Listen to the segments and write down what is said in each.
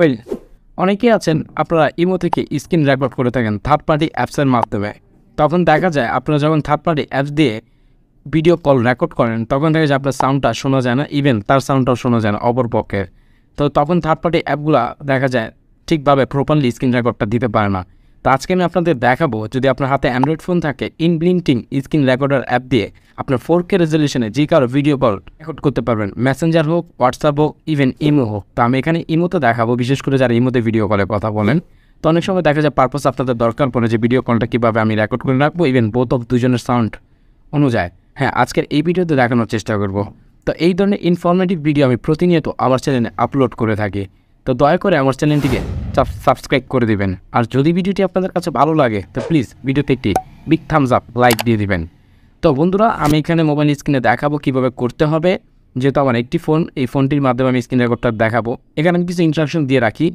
Well, অনেকেই আছেন আপনারা ইমো থেকে স্ক্রিন রেকর্ড করে থাকেন থার্ড পার্টি অ্যাপসের মাধ্যমে। তখন দেখা যায় আপনারা যখন থার্ড পার্টি অ্যাপস দিয়ে ভিডিও কল রেকর্ড করেন তখন দেখা যায় আপনার সাউন্ডটা শোনা যায় না, ইভেন তার সাউন্ডটাও শোনা যায় না অপর পক্ষের। তো তখন থার্ড পার্টি অ্যাপগুলো দেখা যায় ঠিকভাবে প্রপারলি স্ক্রিন রেকর্ডটা দিতে পারে না। তো আজকে আমি আপনাদের দেখাবো, যদি আপনার হাতে অ্যান্ড্রয়েড ফোন থাকে, ইনবিল্টিং স্ক্রিন রেকর্ডার অ্যাপ দিয়ে আপনার 4K রেজলিউশনে যে কারো ভিডিও কল রেকর্ড করতে পারবেন, মেসেঞ্জার হোক, হোয়াটসঅ্যাপ হোক, ইভেন ইমো হোক। তো আমি এখানে ইমোতে দেখাবো, বিশেষ করে যারা ইমোতে ভিডিও কলে কথা বলেন। তো অনেক সময় দেখা যায় পারপাস আপনাদের দরকার পড়ে যে ভিডিও কলটা কীভাবে আমি রেকর্ড করে রাখবো, ইভেন বোথ অফ দুজনের সাউন্ড অনুযায়ী। হ্যাঁ, আজকের এই ভিডিওতে দেখানোর চেষ্টা করব। তো এই ধরনের ইনফরমেটিভ ভিডিও আমি প্রতিনিয়ত আমার চ্যানেলে আপলোড করে থাকি। তো দয়া করে আমার চ্যানেলটিকে সাবস্ক্রাইব করে দিবেন। আর যদি ভিডিওটি আপনাদের কাছে ভালো লাগে তো প্লিজ ভিডিওতে একটি বিগ থামস আপ লাইক দিয়ে দিবেন। তো বন্ধুরা, আমি এখানে মোবাইল স্ক্রিনে দেখাবো কীভাবে করতে হবে। যেহেতু আমার একটি ফোন, এই ফোনটির মাধ্যমে আমি স্ক্রিন রেকর্ডটা দেখাবো। এখানে আমি কিছু ইনস্ট্রাকশন দিয়ে রাখি।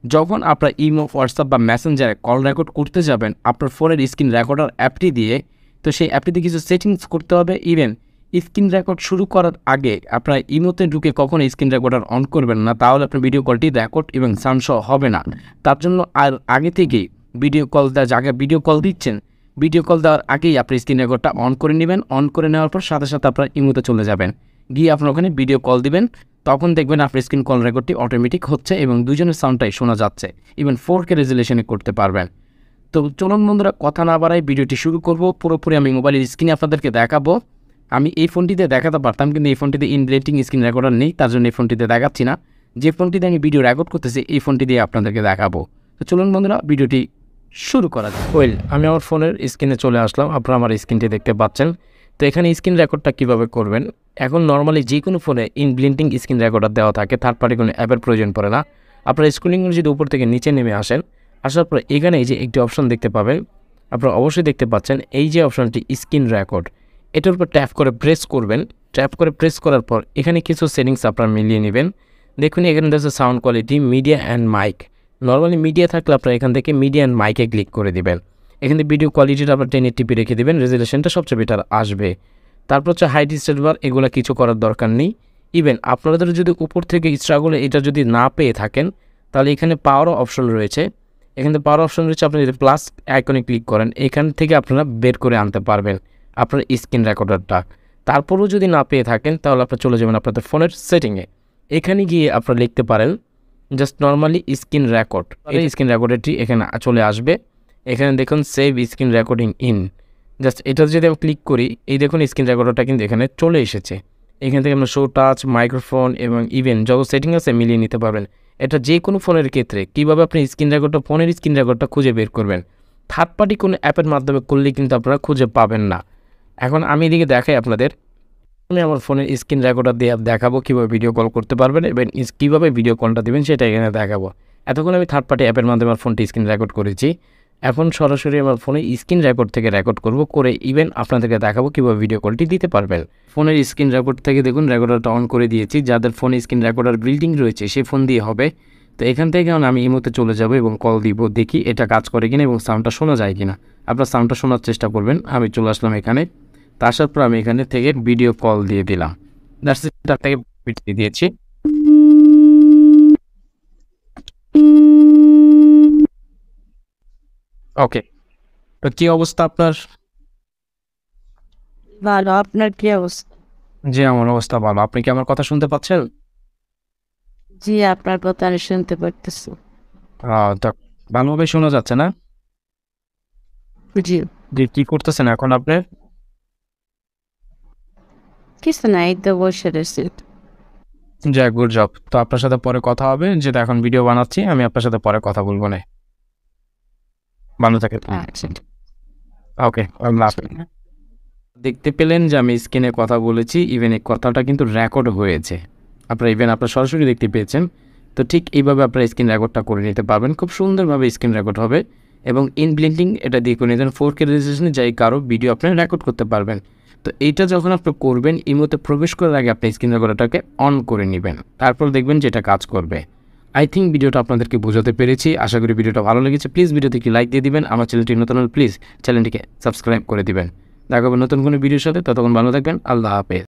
যখন আপনার ইমো, হোয়াটসঅ্যাপ বা মেসেঞ্জারে কল রেকর্ড করতে যাবেন আপনার ফোনের স্ক্রিন রেকর্ডার অ্যাপটি দিয়ে, তো সেই অ্যাপটিতে কিছু সেটিংস করতে হবে। ইভেন স্ক্রিন রেকর্ড শুরু করার আগে আপনার ইমোতে ঢুকে কখনো স্ক্রিন রেকর্ডার অন করবেন না, তাহলে আপনার ভিডিও কলটি রেকর্ড এবং সাউন্ড সহ হবে না। তার জন্য আর আগে থেকেই ভিডিও কল দেওয়ার জায়গায় ভিডিও কল দিচ্ছেন, ভিডিও কল দেওয়ার আগেই আপনি স্ক্রিন রেকর্ডটা অন করে নেবেন। অন করে নেওয়ার পর সাথে সাথে আপনার ইমোতে চলে যাবেন, গিয়ে আপনার ওখানে ভিডিও কল দিবেন। তখন দেখবেন আপনার স্ক্রিন কল রেকর্ডটি অটোমেটিক হচ্ছে এবং দুজনের সাউন্ডটাই শোনা যাচ্ছে, ইভেন 4K রেজলিউশনে করতে পারবেন। তো চলুন বন্ধুরা, কথা না বাড়াই ভিডিওটি শুরু করব। পুরোপুরি আমি মোবাইলের স্ক্রিনে আপনাদেরকে দেখাবো। আমি এই ফোনটিতে দেখাতে পারতাম, কিন্তু এই ফোনটিতে ইনবিল্টিং স্ক্রিন রেকর্ডার নেই, তার জন্য এই ফোনটিতে দেখাচ্ছি না। যে ফোনটিতে আমি ভিডিও রেকর্ড করতেছি এই ফোনটি দিয়ে আপনাদেরকে দেখাবো। তো চলুন বন্ধুরা, ভিডিওটি শুরু করা যায়। ওয়েল, আমি আমার ফোনের স্ক্রিনে চলে আসলাম। আপনারা আমার স্ক্রিনটি দেখতে পাচ্ছেন। তো এখানে স্ক্রিন রেকর্ডটা কীভাবে করবেন, এখন নর্মালি যে কোনো ফোনে ইনবিল্টিং স্ক্রিন রেকর্ডার দেওয়া থাকে, থার্ড পার্টি কোনো অ্যাপের প্রয়োজন পড়ে না। আপনারা স্ক্রিনগুলো যদি উপর থেকে নিচে নেমে আসেন, আসার পর এখানে এই যে একটি অপশন দেখতে পাবেন, আপনারা অবশ্যই দেখতে পাচ্ছেন এই যে অপশনটি স্ক্রিন রেকর্ড, এটার উপর ট্যাপ করে প্রেস করবেন। ট্যাপ করে প্রেস করার পর এখানে কিছু সেটিংস আপনারা মিলিয়ে নেবেন। দেখুন এখানে দেখছে sound quality, media and mic. Normally media থাকলে আপনারা এখান থেকে মিডিয়া অ্যান্ড মাইকে ক্লিক করে দিবেন। এখান থেকে ভিডিও কোয়ালিটিটা আপনার 1080p রেখে দেবেন, রেজলিউশনটা সবচেয়ে বেটার আসবে। তারপর হচ্ছে হাইট স্টেট বার, এগুলো কিছু করার দরকার নেই। ইভেন আপনাদের যদি উপর থেকে স্ট্রাগলে এটা যদি না পেয়ে থাকেন, তাহলে এখানে পাওয়ারও অপশন রয়েছে। এখানে পাওয়ার অপশন রয়েছে, আপনি যদি প্লাস আইকনে ক্লিক করেন এখান থেকে আপনারা বের করে আনতে পারবেন আপনার স্ক্রিন রেকর্ডারটা। তারপরেও যদি না পেয়ে থাকেন তাহলে আপনারা চলে যাবেন আপনাদের ফোনের সেটিংয়ে। এখানে গিয়ে আপনারা লিখতে পারেন জাস্ট নর্মালি স্ক্রিন রেকর্ড, এই স্ক্রিন রেকর্ডারটি এখানে চলে আসবে। এখানে দেখুন save screen recording in, just এটা যদি আমি ক্লিক করি, এই দেখুন স্ক্রিন রেকর্ডারটা কিন্তু এখানে চলে এসেছে। এখান থেকে আপনার শো টাচ, মাইক্রোফোন এবং ইভেন যত সেটিং আছে মিলিয়ে নিতে পারবেন। এটা যে কোনো ফোনের ক্ষেত্রে কীভাবে আপনি স্ক্রিন রেকর্ডটা, ফোনের স্ক্রিন রেকর্ডটা খুঁজে বের করবেন, থার্ড পার্টি কোনো অ্যাপের মাধ্যমে করলে কিন্তু আপনারা খুঁজে পাবেন না। এখন আমি এদিকে দেখাই আপনাদের, আমি আমার ফোনের স্ক্রিন রেকর্ডার দিয়ে দেখাবো কীভাবে ভিডিও কল করতে পারবেন এবং কীভাবে ভিডিও কলটা দেবেন সেটা এখানে দেখাবো। এতক্ষণ আমি থার্ড পার্টি অ্যাপের মাধ্যমে আমার ফোনটি স্ক্রিন রেকর্ড করেছি, এখন সরাসরি আমার ফোনে স্ক্রিন রেকর্ড থেকে রেকর্ড করব, করে ইভেন আপনাদেরকে দেখাবো কীভাবে ভিডিও কলটি দিতে পারবেন। ফোনের স্ক্রিন রেকর্ড থেকে দেখুন রেকর্ডারটা অন করে দিয়েছি। যাদের ফোনে স্ক্রিন রেকর্ডার বিল্ডিং রয়েছে সেই ফোন দিয়ে হবে। তো এখান থেকে আমি ইমোতে চলে যাব এবং কল দিব, দেখি এটা কাজ করে কিনা এবং সাউন্ডটা শোনা যায় কিনা। আপনার সাউন্ডটা শোনার চেষ্টা করবেন। আমি চলে আসলাম এখানে, তার পর আমি এখানে থেকে ভিডিও কল দিয়ে দিলাম। তার থেকে ভিডিও দিয়েছি। ওকে, তো কি অবস্থা আপনার? ভালো, আপনার কি অবস্থা? জি, আমার অবস্থা ভালো। আপনি কি আমার কথা শুনতে পাচ্ছেন? জি, আপনার কথা আমি শুনতে পারতেছি। তা ভালোভাবে শোনা যাচ্ছে না? জি। জি, কি করতেছেন এখন আপনি? কিছু না, এই তো বসে রয়েছি। যাক, গুড জব। তো আপনার সাথে পরে কথা হবে, যেটা এখন ভিডিও বানাচ্ছি আমি আপনার সাথে পরে কথা বলবো না। ভালো থাকেন। আচ্ছা, ওকে, দেখতে পেলেন যে আমি স্ক্রিনে কথা বলেছি, ইভেন এই কথাটা কিন্তু রেকর্ড হয়েছে। আপনার সরাসরি দেখতে পেয়েছেন। তো ঠিক এইভাবে আপনারা স্ক্রিন রেকর্ডটা করে নিতে পারবেন, খুব সুন্দরভাবে স্ক্রিন রেকর্ড হবে এবং ইনবিল্টিং এটা দিয়ে করে নিতেন 4K রেজলিউশনে যাই কারো ভিডিও আপনি রেকর্ড করতে পারবেন। তো এইটা যখন আপনি করবেন, ইমোতে প্রবেশ করার আগে আপনি স্ক্রিন রেকর্ডারটাকে অন করে নেবেন, তারপর দেখবেন যে এটা কাজ করবে। আই থিঙ্ক ভিডিওটা আপনাদেরকে বোঝাতে পেরেছি। আশা করি ভিডিওটা ভালো লেগেছে। প্লিজ ভিডিওতে একটি লাইক দিয়ে দিবেন। আমার চ্যানেলটি নতুন হলে প্লিজ চ্যানেলটিকে সাবস্ক্রাইব করে দিবেন। দেখা হবে নতুন কোনো ভিডিওর সাথে, ততক্ষণ ভালো থাকবেন। আল্লাহ হাফেজ।